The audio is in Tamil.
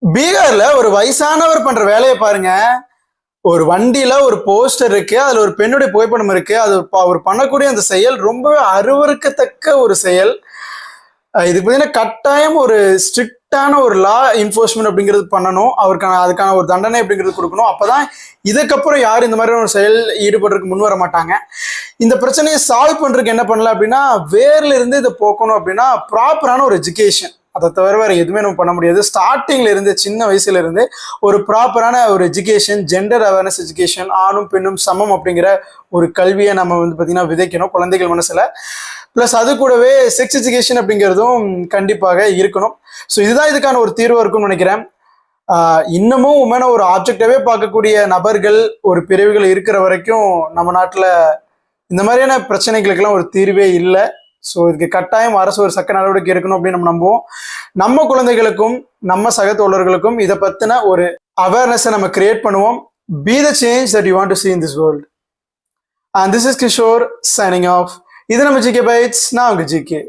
பீகார்ல ஒரு வயசானவர் பண்ற வேலையை பாருங்க. ஒரு வண்டியில ஒரு போஸ்டர் இருக்கு. அதுல ஒரு பெண்ணுடைய புகைப்படம் இருக்கு. அது அவர் பண்ணக்கூடிய அந்த செயல் ரொம்பவே அருவருக்கத்தக்க ஒரு செயல். இதுக்கு பார்த்தீங்கன்னா கட்டாயம் ஒரு ஸ்ட்ரிக்ட்டான ஒரு லா என்ஃபோர்ஸ்மென்ட் அப்படிங்கிறது பண்ணணும். அதுக்கான ஒரு தண்டனை அப்படிங்கிறது கொடுக்கணும். அப்பதான் இதுக்கப்புறம் யாரும் இந்த மாதிரியான ஒரு செயல் ஈடுபடுறதுக்கு முன் வர மாட்டாங்க. இந்த பிரச்சனையை சால்வ் பண்றதுக்கு என்ன பண்ணலாம் அப்படின்னா, வேர்ல இருந்து இதை போக்கணும் அப்படின்னா ப்ராப்பரான ஒரு எஜுகேஷன். அதை தவிர வேற எதுவுமே நம்ம பண்ண முடியாது. ஸ்டார்டிங்ல இருந்து சின்ன வயசுல இருந்து ஒரு ப்ராப்பரான ஒரு எஜுகேஷன், ஜெண்டர் அவேர்னஸ் எஜுகேஷன், ஆணும் பெண்ணும் சமம் அப்படிங்கிற ஒரு கல்வியை நம்ம வந்து பார்த்தீங்கன்னா விதைக்கணும் குழந்தைகள் மனசுல. பிளஸ் அது கூடவே செக்ஸ் எஜுகேஷன் அப்படிங்கிறதும் கண்டிப்பாக இருக்கணும். ஸோ இதுதான் இதுக்கான ஒரு தீர்வாக இருக்கும்னு நினைக்கிறேன். இன்னமும் உமனை ஒரு ஆப்ஜெக்டாவே பார்க்கக்கூடிய நபர்கள், ஒரு பிரிவுகள் இருக்கிற வரைக்கும் நம்ம நாட்டில் இந்த மாதிரியான பிரச்சனைகளுக்கெல்லாம் ஒரு தீர்வே இல்லை. ஸோ இதுக்கு கட்டாயம் அரசு ஒரு சக்க நடவடிக்கை எடுக்கணும் அப்படின்னு நம்ம நம்புவோம். நம்ம குழந்தைகளுக்கும் நம்ம சக தோழர்களுக்கும் இதை பற்றின ஒரு அவேர்னஸை நம்ம கிரியேட் பண்ணுவோம். Be the change that you want to see in this world. And this is Kishore signing off. இது நம்ம ஜிகே பைட்ஸ். நான் உங்க ஜிகே.